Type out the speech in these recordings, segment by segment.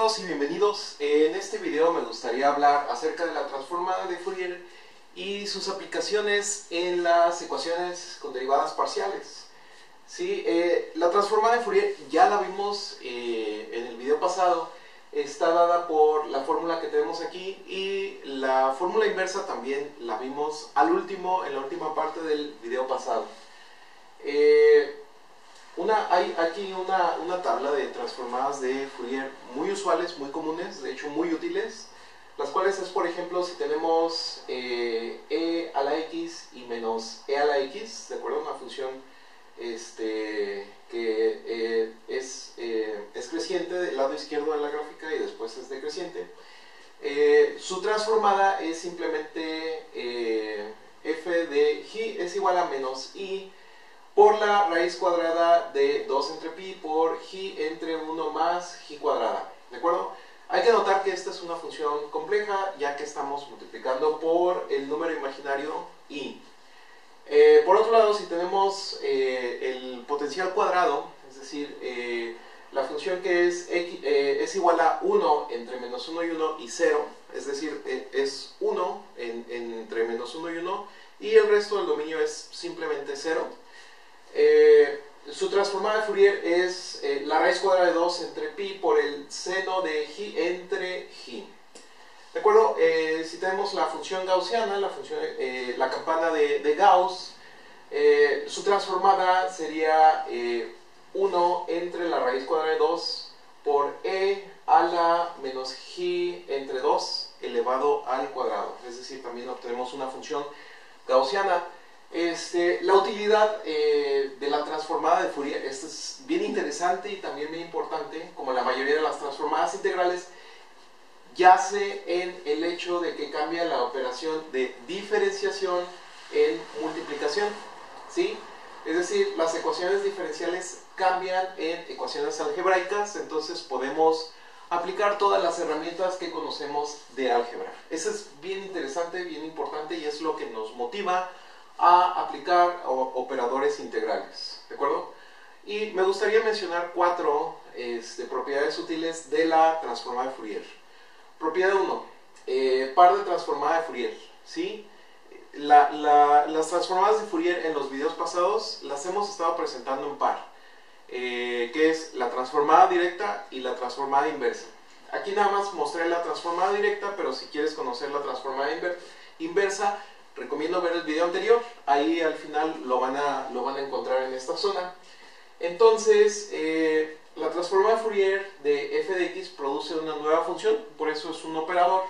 todos y bienvenidos. En este video me gustaría hablar acerca de la transformada de Fourier y sus aplicaciones en las ecuaciones con derivadas parciales. Sí, la transformada de Fourier ya la vimos en el video pasado. Está dada por la fórmula que tenemos aquí y la fórmula inversa también la vimos al último, en la última parte del video pasado. Hay aquí una tabla de transformadas de Fourier muy usuales, muy comunes, de hecho muy útiles, las cuales es, por ejemplo, si tenemos e a la x y menos e a la x, ¿de acuerdo? Una función que es creciente del lado izquierdo de la gráfica y después es decreciente. Su transformada es simplemente f de g es igual a menos i por la raíz cuadrada de 2 entre pi por g entre 1 más g cuadrada, ¿de acuerdo? Hay que notar que esta es una función compleja, ya que estamos multiplicando por el número imaginario i. Por otro lado, si tenemos el potencial cuadrado, es decir, la función que es igual a 1 entre menos 1 y 1 y 0, es decir, es 1 entre menos 1 y 1 y el resto del dominio es simplemente 0. Su transformada de Fourier es la raíz cuadrada de 2 entre pi por el seno de g entre g. ¿De acuerdo? Si tenemos la función gaussiana, la campana de Gauss, su transformada sería 1 entre la raíz cuadrada de 2 por e a la menos g entre 2 elevado al cuadrado. Es decir, también obtenemos una función gaussiana. La utilidad de la transformada de Fourier, esta es bien interesante y también bien importante, como la mayoría de las transformadas integrales, yace en el hecho de que cambia la operación de diferenciación en multiplicación, ¿sí? Es decir, las ecuaciones diferenciales cambian en ecuaciones algebraicas, entonces podemos aplicar todas las herramientas que conocemos de álgebra. Eso es bien interesante, bien importante y es lo que nos motiva a aplicar operadores integrales, ¿de acuerdo? Y me gustaría mencionar 4 propiedades útiles de la transformada de Fourier. Propiedad 1, par de transformada de Fourier, ¿sí? Las transformadas de Fourier en los videos pasados las hemos estado presentando en par, que es la transformada directa y la transformada inversa. Aquí nada más mostré la transformada directa, pero si quieres conocer la transformada inversa, recomiendo ver el video anterior, ahí al final lo van a encontrar en esta zona. Entonces, la transformada de Fourier de f de x produce una nueva función, por eso es un operador,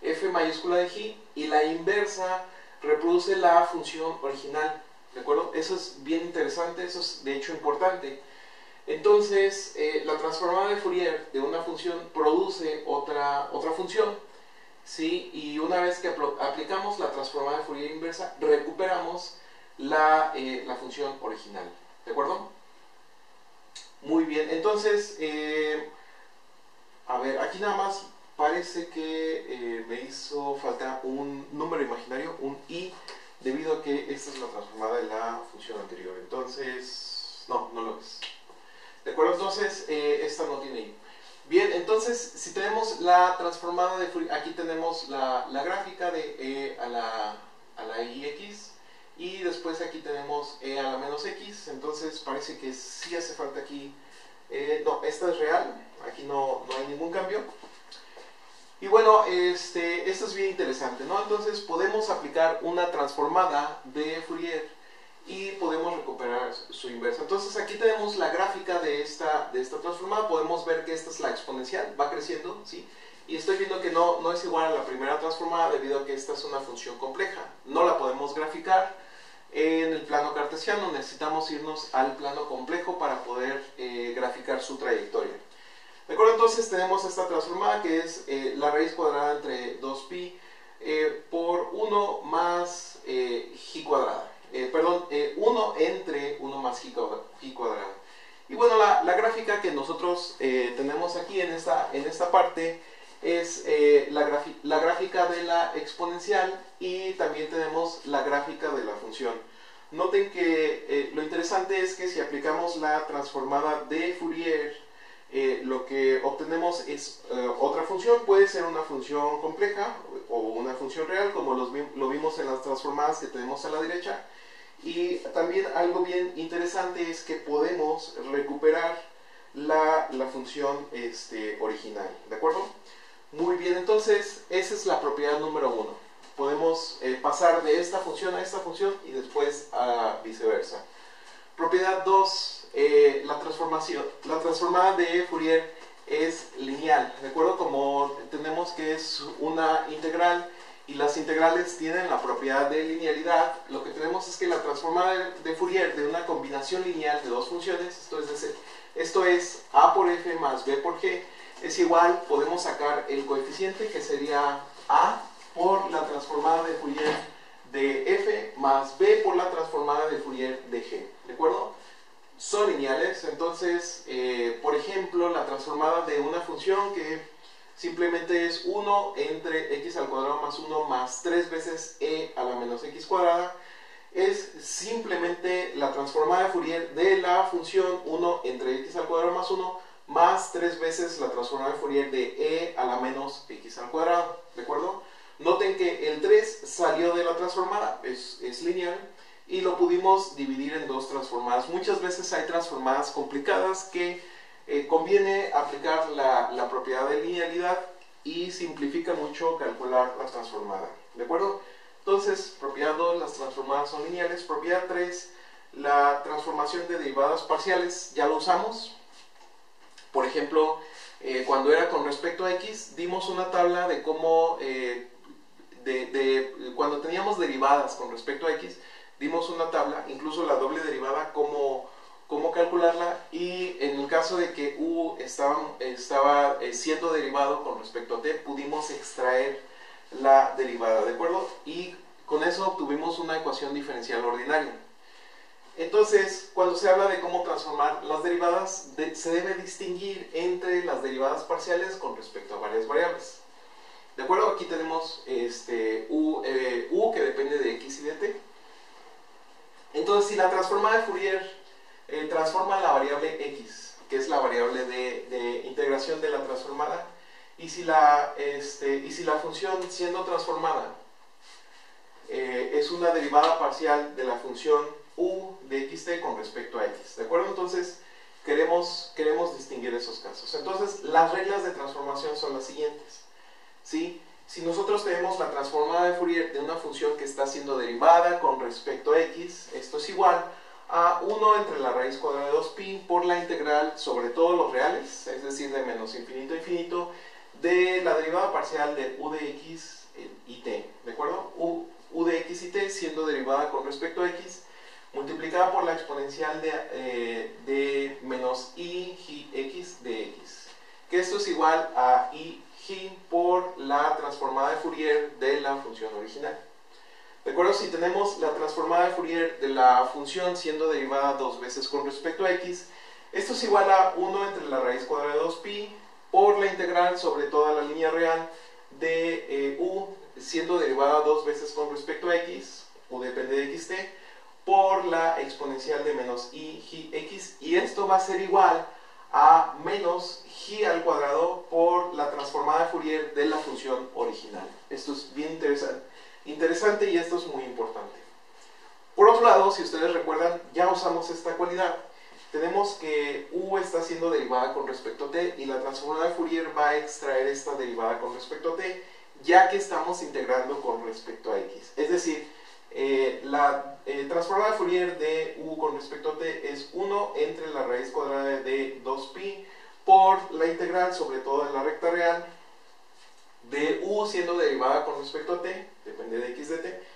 f mayúscula de g, y la inversa reproduce la función original, ¿de acuerdo? Eso es bien interesante, eso es de hecho importante. Entonces, la transformada de Fourier de una función produce otra función, ¿sí? Y una vez que aplicamos la transformada de Fourier inversa, recuperamos la función original, ¿de acuerdo? Muy bien, entonces, a ver, aquí nada más parece que me hizo falta un número imaginario, un i, debido a que esta es la transformada de la función anterior. Entonces, no lo es. ¿De acuerdo? Entonces, esta no tiene i. Bien, entonces, si tenemos la transformada de Fourier, aquí tenemos la gráfica de e a la ix, y después aquí tenemos e a la menos x, entonces parece que sí hace falta aquí, no, esta es real, aquí no hay ningún cambio. Y bueno, esto es bien interesante, ¿no? Entonces podemos aplicar una transformada de Fourier y podemos recuperar su inversa. Entonces aquí tenemos la gráfica de esta transformada, podemos ver que esta es la exponencial, va creciendo, ¿sí? Y estoy viendo que no es igual a la primera transformada debido a que esta es una función compleja. No la podemos graficar en el plano cartesiano, necesitamos irnos al plano complejo para poder graficar su trayectoria. ¿De acuerdo? Entonces tenemos esta transformada que es la raíz cuadrada entre 2pi por 1 más g cuadrada. 1 entre 1 más g cuadrada. Y bueno, la gráfica que nosotros tenemos aquí en esta parte es la gráfica de la exponencial y también tenemos la gráfica de la función. Noten que lo interesante es que si aplicamos la transformada de Fourier lo que obtenemos es otra función. Puede ser una función compleja o una función real, como lo vimos en las transformadas que tenemos a la derecha. Y también algo bien interesante es que podemos recuperar la función original, ¿de acuerdo? Muy bien, entonces esa es la propiedad número 1. Podemos pasar de esta función a esta función y después a viceversa. Propiedad 2, la transformada de Fourier es lineal, ¿de acuerdo? Como tenemos que es una integral y las integrales tienen la propiedad de linealidad, lo que tenemos es que la transformada de Fourier de una combinación lineal de dos funciones, esto es a por f más b por g, es igual, podemos sacar el coeficiente que sería a por la transformada de Fourier de f más b por la transformada de Fourier de g, ¿de acuerdo? Son lineales, entonces, por ejemplo, la transformada de una función que simplemente es 1 entre x al cuadrado más 1 más 3 veces e a la menos x cuadrada, es simplemente la transformada de Fourier de la función 1 entre x al cuadrado más 1 más 3 veces la transformada de Fourier de e a la menos x al cuadrado, ¿de acuerdo? Noten que el 3 salió de la transformada, es lineal, y lo pudimos dividir en dos transformadas. Muchas veces hay transformadas complicadas que conviene aplicar la propiedad de linealidad y simplifica mucho calcular la transformada, ¿de acuerdo? Entonces, propiedad 2, las transformadas son lineales. Propiedad 3, la transformación de derivadas parciales, ya lo usamos. Por ejemplo, cuando era con respecto a x, dimos una tabla de cómo, cuando teníamos derivadas con respecto a x, dimos una tabla, incluso la doble derivada, cómo calcularla, y en el caso de que u estaba siendo derivado con respecto a t, pudimos extraer la derivada, ¿de acuerdo? Y con eso obtuvimos una ecuación diferencial ordinaria. Entonces, cuando se habla de cómo transformar las derivadas, se debe distinguir entre las derivadas parciales con respecto a varias variables. ¿De acuerdo? Aquí tenemos u que depende de x y de t. Entonces, si la transformada de Fourier transforma la variable x, que es la variable de integración de la transformada, y si la función siendo transformada es una derivada parcial de la función u de xt con respecto a x, ¿de acuerdo? Entonces queremos distinguir esos casos. Entonces las reglas de transformación son las siguientes, ¿sí? Si nosotros tenemos la transformada de Fourier de una función que está siendo derivada con respecto a x, esto es igual a 1 entre la raíz cuadrada de 2pi por la integral sobre todos los reales, es decir, de menos infinito a infinito, de la derivada parcial de u de x y t, ¿de acuerdo? U de x y t siendo derivada con respecto a x, multiplicada por la exponencial de menos i x de x, que esto es igual a i por la transformada de Fourier de la función original. ¿De acuerdo? Si tenemos la transformada de Fourier de la función siendo derivada dos veces con respecto a x, esto es igual a 1 entre la raíz cuadrada de 2pi por la integral sobre toda la línea real de u siendo derivada dos veces con respecto a x, u depende de xt, por la exponencial de menos i x, y esto va a ser igual a menos g al cuadrado por la transformada de Fourier de la función original. Esto es bien interesante y esto es muy importante. Por otro lado, si ustedes recuerdan, ya usamos esta cualidad. Tenemos que u está siendo derivada con respecto a t y la transformada de Fourier va a extraer esta derivada con respecto a t, ya que estamos integrando con respecto a x. Es decir, la transformada de Fourier de u con respecto a t es 1 entre la raíz cuadrada de 2pi por la integral sobre toda la recta real de u siendo derivada con respecto a t, depende de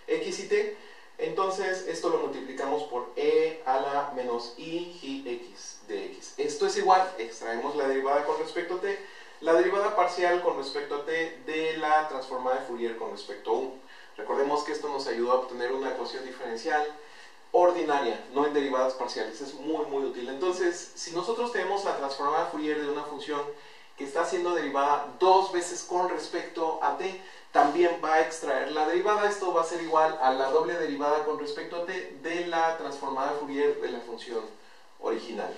x y t. Entonces esto lo multiplicamos por e a la menos i x de x. Esto es igual, extraemos la derivada con respecto a t, la derivada parcial con respecto a t de la transformada de Fourier con respecto a u. Recordemos que esto nos ayuda a obtener una ecuación diferencial ordinaria, no en derivadas parciales. Es muy útil. Entonces, si nosotros tenemos la transformada de Fourier de una función que está siendo derivada dos veces con respecto a t, también va a extraer la derivada. Esto va a ser igual a la doble derivada con respecto a t de la transformada de Fourier de la función original.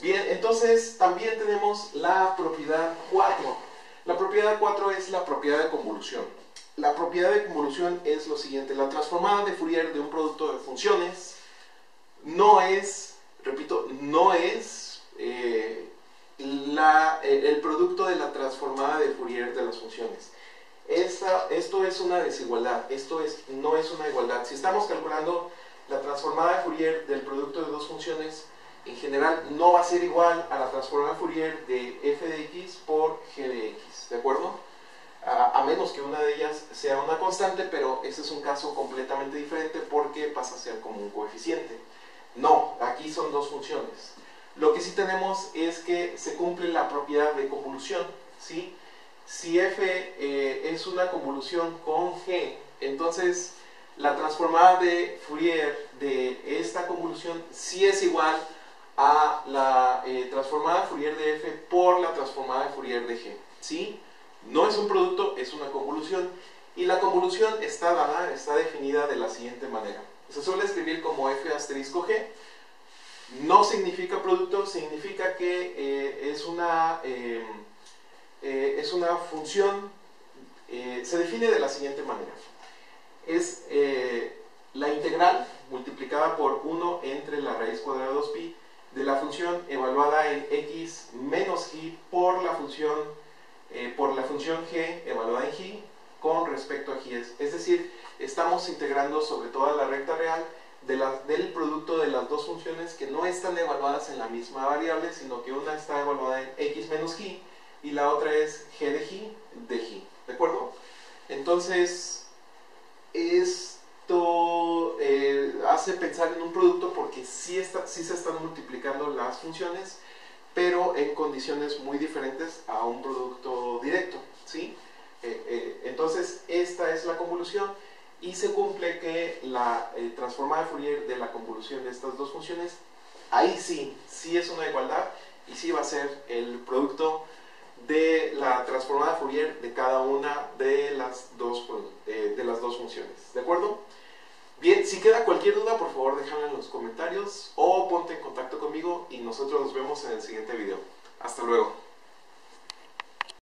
Bien, entonces también tenemos la propiedad 4. La propiedad 4 es la propiedad de convolución. La propiedad de convolución es lo siguiente: la transformada de Fourier de un producto de funciones no es, repito, no es el producto de la transformada de Fourier de las funciones. Esto es una desigualdad, no es una igualdad. Si estamos calculando la transformada de Fourier del producto de dos funciones, en general no va a ser igual a la transformada de Fourier de f de x por g de x, ¿de acuerdo? A menos que una de ellas sea una constante, pero ese es un caso completamente diferente porque pasa a ser como un coeficiente. No, aquí son dos funciones. Lo que sí tenemos es que se cumple la propiedad de convolución, ¿sí? Si f es una convolución con g, entonces la transformada de Fourier de esta convolución sí es igual a la transformada de Fourier de f por la transformada de Fourier de g, ¿sí? No es un producto, es una convolución, y la convolución está dada, está definida de la siguiente manera. Se suele escribir como f asterisco g. No significa producto, significa que es una función, se define de la siguiente manera. Es la integral multiplicada por 1 entre la raíz cuadrada de 2pi de la función evaluada en x menos y por la función g evaluada en y con respecto a y. Es decir, estamos integrando sobre toda la recta real del producto de las dos funciones que no están evaluadas en la misma variable, sino que una está evaluada en x menos y la otra es g de y de y, ¿de acuerdo? Entonces, esto hace pensar en un producto porque sí se están multiplicando las funciones, pero en condiciones muy diferentes a un producto directo, ¿sí? Entonces, esta es la convolución y se cumple que la transformada de Fourier de la convolución de estas dos funciones, ahí sí es una igualdad y sí va a ser el producto de la transformada de Fourier de cada una de las dos funciones, ¿de acuerdo? Bien, si queda cualquier duda, por favor déjala en los comentarios o ponte en contacto conmigo y nosotros nos vemos en el siguiente video. Hasta luego.